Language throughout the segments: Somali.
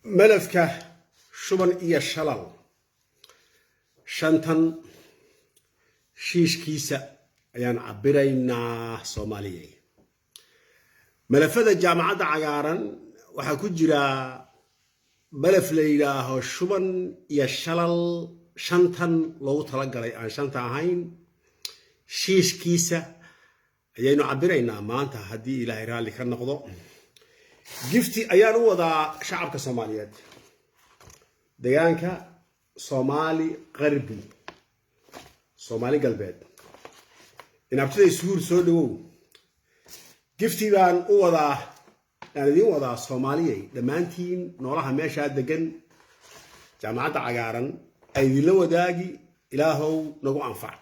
ملفك شبن إيا شلال شانتن شيش كيسة أيان عبرينا صوماليين ملفات الجامعة عقارا وحكو جرا ملف ليلاه شبن إيا شلال شانتن لو تلقى عن شانتا هاين شيش كيسة أيان عبرينا ما أنت هدي إلى إيرالي كان نقضو جفتي أيان وضع شعبك الصوماليات ديانك صومالي غربي صومالي قلبيد إن أبتدي سهور سودو جفتي بان وضع يعني دي وضع صومالية دمانتين نوراها ماشا دقن جامعة عقارا أي ذي لو داقي إلهو نقو أنفع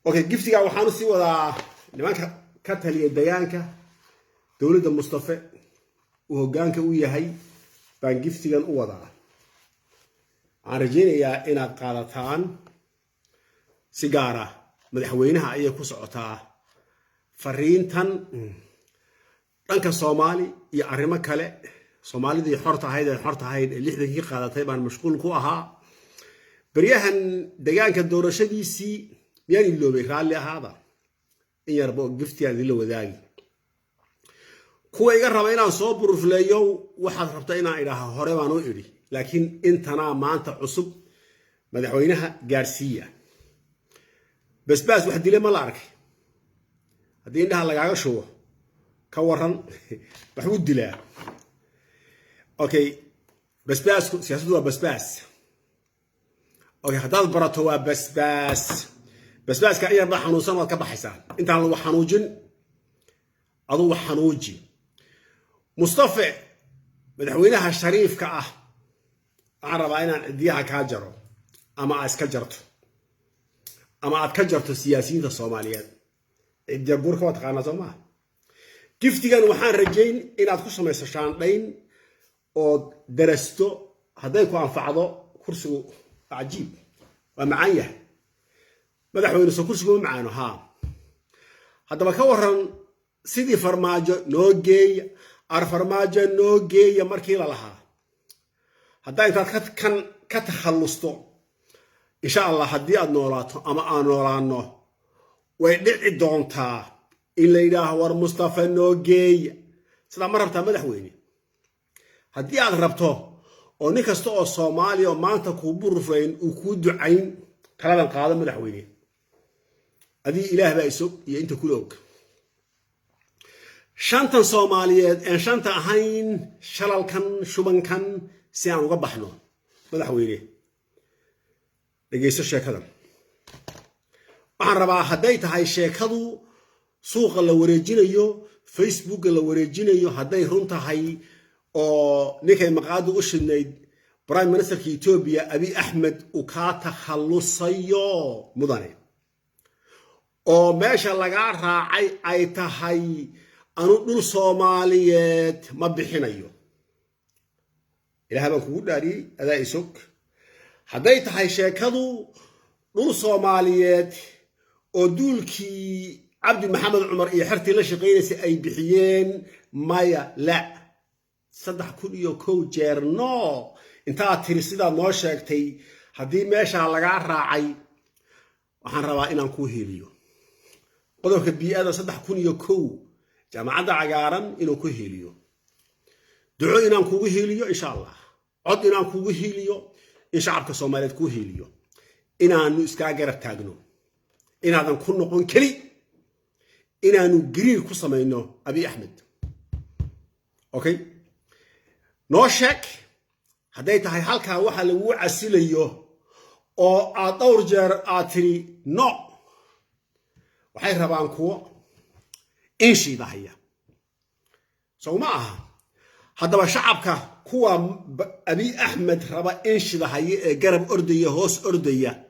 أوكي جفتي قاو حانوسي وضع لما كتلي ديانك دولة مصطفى وهجانك وياهي بان جفتي كان وضع عرجين يا إنا قالتان سيجارة مدحوينها أي كوسعتها فرينتن أنك الصومالي يعرمك كله صومالي دي حرتها هيدا اللي إحنا كي قالتها بان مشغول كوها بريهن دجانك الدورة شدي سي يعني اللي بيخلي هذا إن يربو جفتي هذه اللي وذاقي kuwa iga raba inaan soo burufleeyo waxaad rabtaa inaan idhaaho hore baan u idhi laakiin intana maanta cusub madaxweynaha gaarsiiya basbaas wax dilay ma la arkay hadii indhaha lagaaga shubo ka waran wax u dilaa okay basbaasku siyaasaddu waa basbaas okay hadaad barato waa basbaaska ayar baa xanuunsan waad ka baxaysaa intaan lagu xanuujin aduu xanuuji مصطفى مدحوينها الشريف كأه عرب أنا عديها كاجرو أما أسكجرت أما أتكجرت السياسيين الصوماليين الجبور كوات قانا زما كيف تيجان وحان رجين إن أتخص ما يسشان لين أو درستو هذاكو عن فعضو كرسي عجيب ومعايا مدحوين سو كرسي معانا ها هذا ما كورن سيدي فرماجو نوجي أرفرماجة نوجي مركي لها هذا إذا كان كتخلصتو إن شاء الله هدي النورات أما أنورانو ويدعي دونتا إلا إذا هو مصطفى نوجي سلام مربطة مدحويني هدي أغربتو ونكستو الصومالي وما أنت كوبور فين وكود عين كلام القادم مدحويني هذه إله بأسوك يا أنت كلوك شانتن صوماليات إن شانتا هين شلال كان شبن كان سيان وقبحنا مدحويني لقيس الشيكادم waxaan rabaa haday tahay sheekadu suuqa la wareejinayo Facebook la wareejinayo haday run tahay oo ninkay maqaadu u shidnayd Prime Minister Ethiopia Abiy Ahmed uu ka takhalusayo mudane oo meesha laga raacay ay tahay anu dhul Soomaaliyeed ma bixinayo ilaahay baan kugu dhaari adaa isog haday tahay sheekadu dhul Soomaaliyeed oo duulkii Cabdi Maxamed Cumar iyo xirtii la shaqeynayay ay bixiyeen maya la 3,000 jeer no inta tiri sida noo sheegtay hadii meesha laga raacay waxaan rabaa inaan ku heliyo qodobka bi'ada 3,000 جامعة عقارن إنه كهيليو دعو إنان كوهيليو إن شاء الله عد إنان كوهيليو إن شعبك الصوماليات كوهيليو إنان نسكاجر التاجنو إنان كنا قن كلي إنان جرير قصة منه أبي أحمد أوكي نوشك هدايت هاي حالك واحد لو عسيليو أو أدور جر أتري نو وحي ربان كو إنشي ضحية سو معها هذا شعبك كوا أبي أحمد ربا إنشي ضحية قرب أردية هوس أردية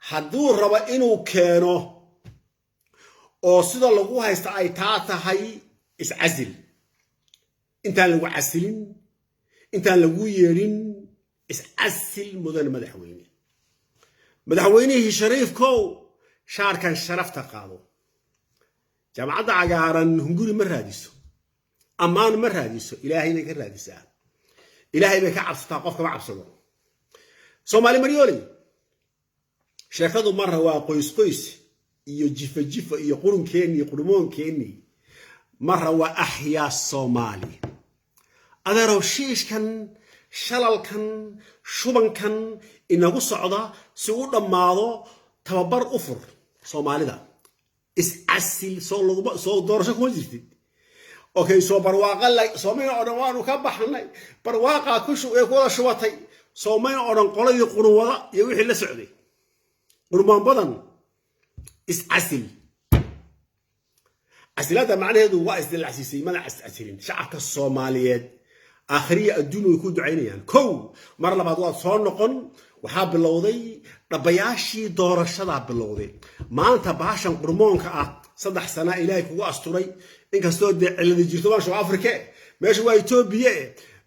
هدور ربا إنو كانوا أو صدا لغوها استعيتاتا هاي إس عزل إنتان لغو عسلين إنتان لغو يرين إس عسل مدن مدحويني شريف كو شعر كان شرفتا قادو جامعة عقارن هنقول مرة هاديسو أمان مرة هاديسو إلهي نكر هاديسا إلهي بك عبسطها قفك ما عبسطه صومالي مريولي شاكدو مرة وقويس قويس iyo jifa jifa iyo qurunkeeni iyo qurmoonkeeni marra waa ahyaa Soomaali adeero shiishkan shalalkan shubankan inagu socda si uu dhamaado tababar u fur Soomaalida is asil soo doorasho kuma jirtid okay soo barwaaqa la Soomaaliya oo dhan waanu ka baxnay barwaaqa ku ee ku wada shubatay Soomaaliya oo dhan qoladii qurwada iyo wixii la socday qurmaan badan is asil asilada macnaheedu waa isdil asisay mana asilin shacabka Soomaaliyeed aakhiriya adduunku ku ducaynayaan kow mar labaad waa soo noqon waxa bilowday dhabayaashii doorashada bilowday maanta baashan qurmoonka ah 3 sano ilaahay kugu asturay inkastoo cilada jirto waa Afrika meesha waa Itoobiya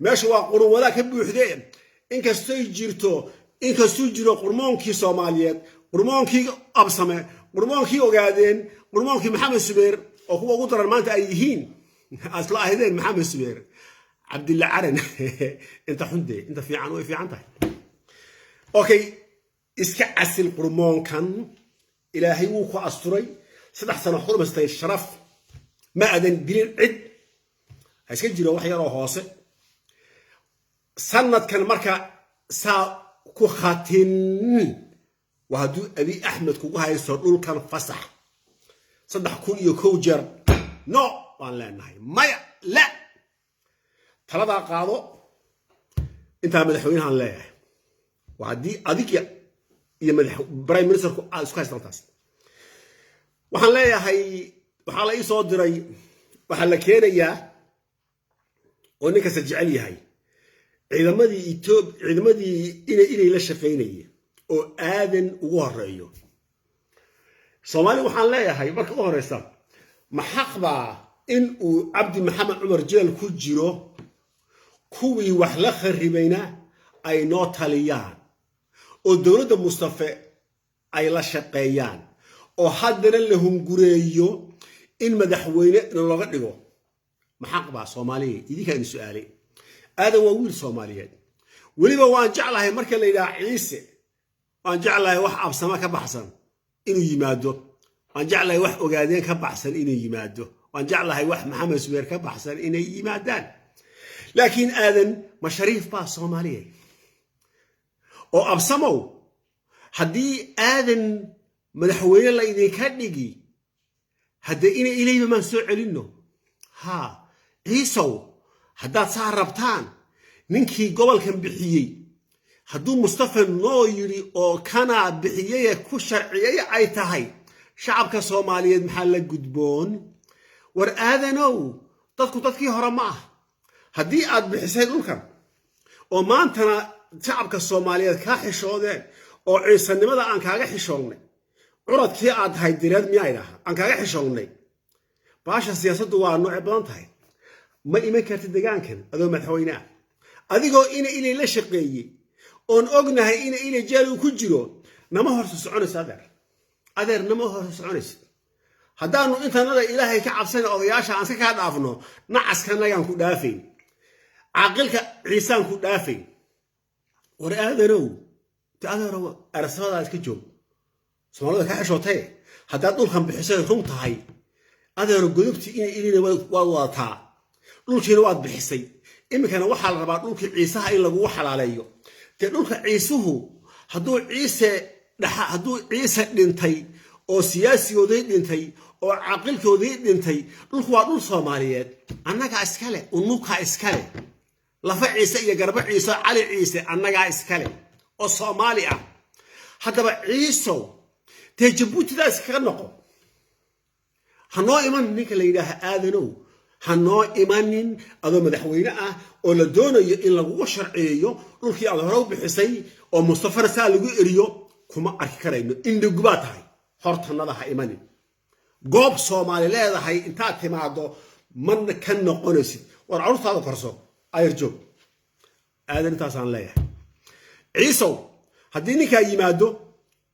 meesha waa qurwada ka buuxday inkastoo jiro qurmoonkii Soomaaliyeed qurmoonkii absame qurmoonkii ogaadeen qurmoonkii Maxamed Subeer oo kuwa ugu daran maanta ay yihiin asla ahaydeen Maxamed Subeer Abdullah Aran inta xunde inta fiican way fiican tahay okay iska asil qurmoonkan ilaahay wuu ku asturay 3 sano xurmastay sharaf ma adan dilin cid iska jiro wax yar oo hoose sanadkan marka saa ku khatin وهدو أبي أحمد كوجها يسرقول كان فسح صدق كون يكوجر نو والله نهاي ما لا ثلاثة قاضو أنت مدحوين هالله وعدي أديك يا مدح برايم مينستر سكايس تنتاس وحلا هاي وحلا يصدري وحلا كينا يا ونك سجعلي هاي عندما دي إلى لا شقيني oo aadan ugu horeeyo Soomaali waxaan leeyahay marka ugu horeysa ma xaqba in uu Abdi Maxamed Umar jeel ku jiro kuwii wax la kharibayna ay noo taliyaan oo dawladda Mustafa ay la shaqeeyaan oo haddana la hungureeyo in madaxweyne looga dhigo ma xaqba Soomaali idinkaan su'aalay aadan waa wiil Soomaaliyeed waliba waan jeclahay marka la yiraahdo Ciise waan jeclahay wax absama ka baxsan inuu yimaado waan jeclahay wax ogaadeen ka baxsan inuu yimaado waan jeclahay wax Maxamed Subeer ka baxsan inay yimaadaan laakiin aadan ma shariif baa Soomaaliyeed oo absamow haddii aadan madaxweyne la idinka dhigi hadda inay ilayba ma soo celinno ha ciisow haddaad saa rabtaan ninkii gobolkan bixiyey hadduu Mustafa noo yiri oo kana bixiyay ku sharciyay ay tahay shacabka Soomaaliyeed maxaa la gudboon war aadanow dadkii hore ma ah haddii aad bixisay dhulkan oo maantana shacabka Soomaaliyeed ka xishoodeen oo ciisanimada aan kaaga xishoonay curadkii aad haydireed miyayna aan kaaga xishoonay baasha siyaasaddu waa nooc badan tahay ma iman kartid deegaankan adoo madaxweyne adigoo inay la shaqeeyay on ognahay inay jeel ku jiro nama horso soconaysa adeer nama horso soconaysa haddaanu intaanada ilaahay ka cabsan odayaasha aan ka dhaafno nacaskanagan ku dhaafay aqalka ciisaan ku dhaafay war aadanow taadaro arsada iska joog Soomaalida ka xishootay haddaad dhulkan bixisay run tahay adeero godobti inay waa wadataa dhulkiina waad bixisay imikana waxa la rabaa dhulkii ciisaha in lagu xalaaleeyo dhulka ciisuhu hadduu ciise dhintay oo siyaasigoodii dhintay oo aqalkoodii dhintay dhulku waa dhul Soomaaliyeed annaga iskale unuka iskale lafa ciise iyo garba ciise cali ciise annaga iskale oo Soomaali ah haddaba ciiso Djibouti-daas kaga noqo hanoo iman ninka la yiraahdo aadanow hanoo imanin adoo madaxweyne ah oo la doonayo in lagu sharciyeeyo dhulkii aad hore u bixisay oo Mustafa saa lagu eriyo kuma arki karayno indhiguba tahay hortanada ha imanin goob Soomaali leedahay inta timaado man ka noqonaysid war carruurtaada korso ayr joog aadan taas aan leeyahay ciiso haddii ninka yimaado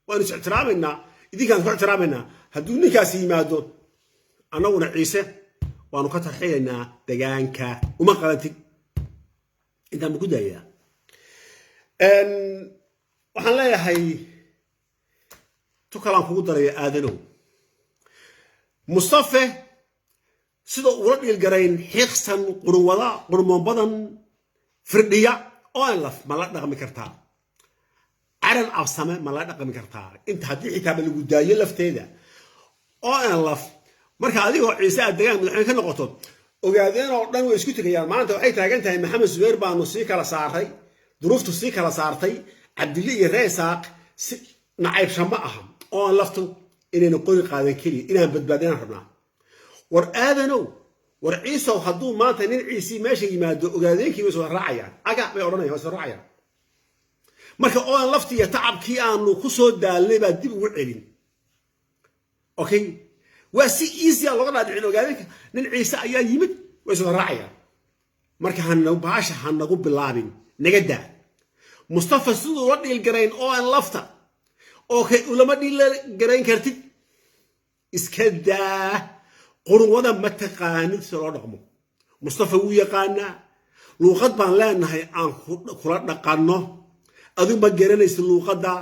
waan is ixtiraamayna idinkaan ku ixtiraamayna hadduu ninkaas yimaado annaguna ciise waanu ka tarxiyaynaa deegaanka uma qalantid انت موجوده يا waxaan leeyahay tukalaan kugu daray aadanow mustafa sida uu la dhilgarayn xiqsan qurmoon badan firdhiya oo aan laf ma la dhaqmi kartaa aran absame ma la dhaqmi kartaa inta hadii xitaa lagu daayo lafteeda oo aan laf marka adigoo ciise deegaan madaxweyne ka noqoto ogaadeen oo dhan way isku tagayaan maanta waxay taagan tahay maxamed suweer baanu sii kala saaray duruuftu sii kala saartay cabdilli iyo reesaaq nacayb shama aha oo aan laftu inayna qori qaadan kaliya inaan badbaadinaan rabnaa war aadanow war ciisow hadduu maanta nin ciisii meesha yimaado ogaadeenkii way soo raacayaan aga bay odhanayaan way soo raacayaan marka oo aan laftii iyo tacabkii aanu ku soo daalnay baa dib ugu celin okay waa si easy ah looga dhaadhicin ogaadeenka nin ciise ayaa yimid way soo raacayaan marka baasha hanagu bilaabin naga daa mustafa siduu la dhilgarayn oo aan lafta okay ulama dhilgarayn kartid iska daa qurwada ma taqaanid si loo dhaqmo mustafa wuu yaqaanaa luuqad baan leenahay aan kula dhaqanno adu ma garanaysid luuqada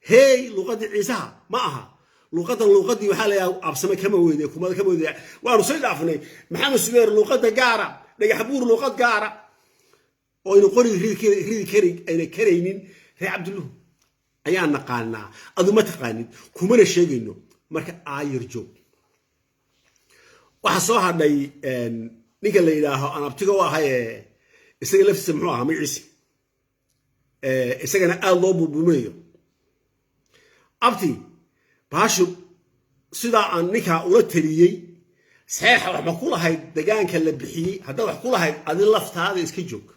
hey luuqadii ciisaha ma aha luuqadii waxaa la yahay absame kama weydee kumada kama weydee waanu soo dhaafnay maxamed suweer luuqada gaara dhagax buur luuqad gaara oo inuu qori ridi ayna karaynin ree cabdulluhu ayaa naqaanaa adu ma taqaanid kumana sheegayno marka aayir joog waxa soo hadhay ninka la yidhaaho aan abtiga u ahay isaga laftiisa muxuu ahaa magaciisa isagana aad loo buubuuminayo abti baashu sidaa aan ninkaa ula taliyey saxiixa wax ma ku lahayd degaanka la bixiyey haddaad wax ku lahayd adi laftaada iska joog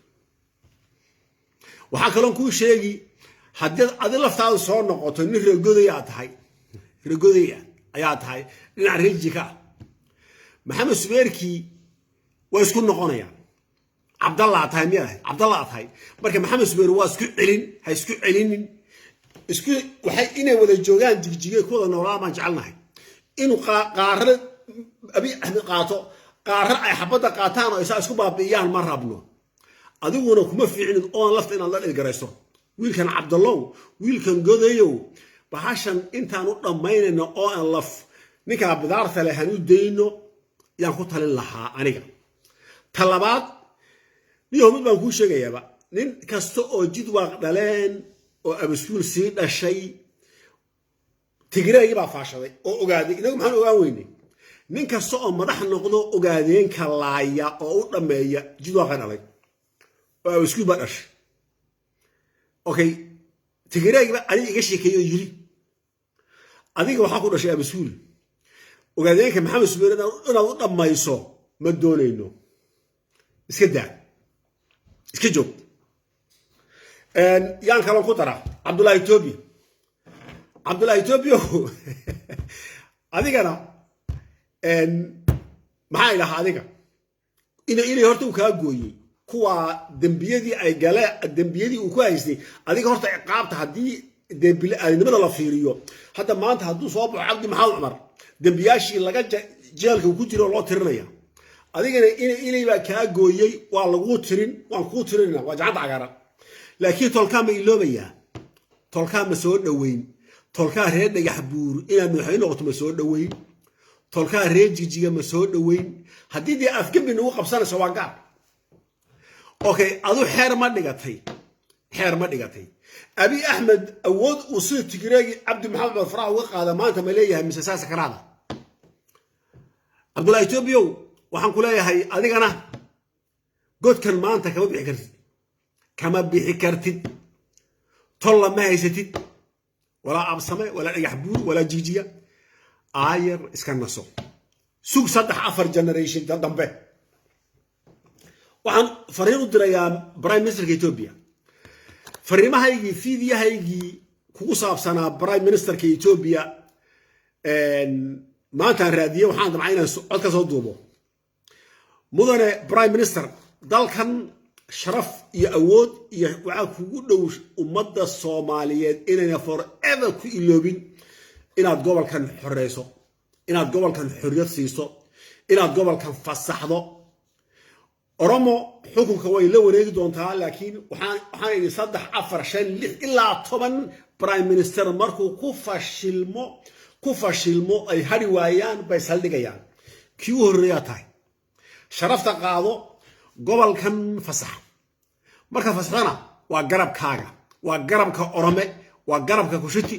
waxaa kaloon kuu sheegi haddii adi laftaada soo noqoto nin reegoday ayaa tahay dhinaca reejika ah maxamed subeerkii waa isku noqonayaan cabdalla tahay miyaa cabdalla tahay marka maxamed subeer waa isku celin ha isku celinin isku waxay inay wada joogaan jigjigay ku wada noolaa baan jecelnahay inuu qaarre abi ahmed qaato qaarre ay xabadda qaataan oo isaa isku baabi'iyaan ma rabno adiguna kuma fiicnid oo lafta inaad la dhilgarayso wiilkan cabdallow wiilkan godayow bahashan intaan u dhammaynayno oo aan laf ninkaa bidaarta leh han u dayno yaan ku talin lahaa aniga talabaad niyo mid baan kuu sheegayaaba nin kasta oo jidwaaq dhaleen oo abaskuul sii dhashay tigreey baa faashaday oo ogaaday inagu maxaan ogaan weynay nin kasta oo madax noqdo ogaadeenka laaya oo u dhammeeya jidwaaqa dhalay oo abaskuul baa dhashay okay tigreey baa aniga iga sheekeeyo yiri adiga waxaa ku dhashay abaskuul ogaadeenka maxamed subeer inaad u dhammayso ma doonayno iska daa iska joog yaan kaloo ku dara cabdullaahi etoobiya adigana maxaa idhahaa adiga inay horta uu kaa gooyey kuwa dembiyadii uu ku haystay adiga horta ciqaabta haddii bili-aadnimada la fiiriyo hadda maanta hadduu soo baxo cabdi maxamed cumar dembiyaashii laga jeelka ku jiro loo tirinaya adigana inay baa kaa gooyey waa laguu tirin waan kuu tirinayna waa jacanta cagaaran laakiin tolkaa ma iloobayaa tolkaa ma soo dhoweyn tolkaa reer dhagax buur inaad madaxweyne noqoto ma soo dhoweyn tolkaa reer jijiga ma soo dhoweyn haddii dee afgembi nagu qabsanayso waa gaar okay adu xeer ma dhigatay abi axmed awood uu sida tigreegi cabdi maxamed cumar faraha uga qaada maanta ma leeyahay mise saa sakaraada cabdullaahi etoobiyow waxaan ku leeyahay adigana godkan maanta kama bixi kartid tolla ma haysatid walaa absame walaa dhagax buur walaa jijiga aayar iska naso sug 3-4 generation dambe waxaan fariin u dirayaa prime ministerka Ethiopia fariimahaygii fiidiyahaygii kugu saabsanaa prime ministerka Ethiopia maanta raadiyo waxaan damcay inaan cod ka soo duubo mudane prime minister dalkan sharaf iyo awood iyo waxa kugu dhow ummadda Soomaaliyeed inayna forever ku iloobin inaad gobolkan xoreyso inaad gobolkan xorriyad siiso inaad gobolkan fasaxdo oromo xukunka way la wareegi doontaa laakiin waxaan idhi 3 4 5 6 ilaa 10 prime minister markuu ku fashilmo ay hari waayaan bay saldhigayaan kii u horreeya tahay sharafta qaado gobolkan fasax marka fasaxana waa garabkaaga waa garabka orome waa garabka kushiti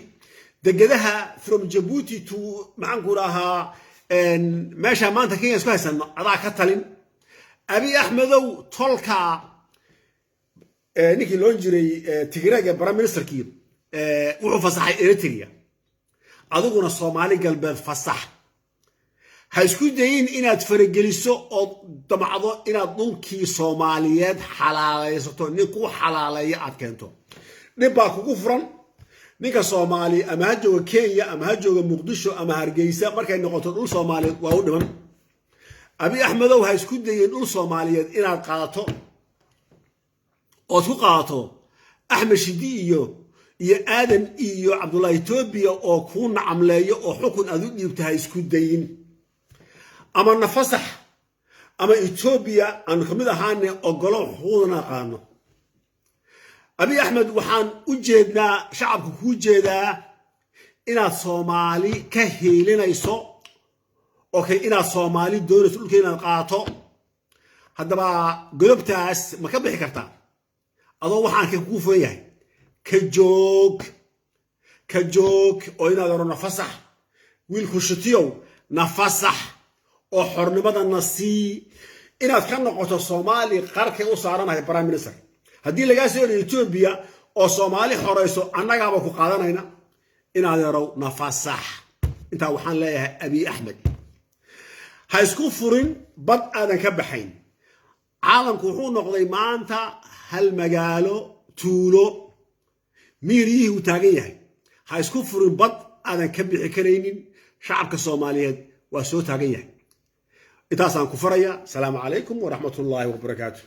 degadaha from Djibouti to macankuraha meesha maanta Kenya isku haysan adaa ka talin Abiy Ahmedow tolka ninkii loo jiray Tigreega prime ministerkii wuxuu fasaxay Eritrea aduguna Soomaali galbeed fasax ha isku dayin inaad farageliso oo damacdo inaad dhulkii Soomaaliyeed xalaalaysato ninku xalaaleeyo aad keento dhibaa kugu furan ninka Soomaali ama ha jooga Kenya ama ha jooga Muqdisho ama Hargeysa markay noqoto dhul Soomaaliyeed waa u dhiman Abiy Ahmedow ha isku dayin dhul Soomaaliyeed inaad qaadato oo ku qaadato Ahmed Shidi iyo Aadan iyo Abdullah Ethiopia oo ku nacamleeyo oo xukun aad u dhiibtahay isku dayin ama nafasax ama Ethiopia aan kamid ahaanay ogolo xuquuqna qaano Abiy Ahmed waxaan u jeednaa shacabku ku jeedaa inaad Soomaali ka heelinayso okay inaad Soomaali doonayso dhulkeena qaato haddaba golobtaas ma ka bixi kartaa adoo waxaan ka kugu fooyahay ka joog oo inaad oro nafasax wiilku shitiyow nafasax oo xornimada nasii inaad ka noqoto Soomaali qarka u saaranahay prime minister haddii laga soo Ethiopia oo Soomaali xoreyso annagaaba ku qaadanayna inaad yaraw nafasax inta waxaan leeyahay Abiy Ahmed ha isku furin bad aadan ka baxayn caalamku wuxuu noqday maanta hal magaalo tuulo miiriyihii u taagan yahay ha isku furin bad aadan ka bixi karaynin shacabka Soomaaliyeed waa soo taagan yahay intaasaan ku faraya salaamu calaykum wa rahmatullaahi wa barakaatuh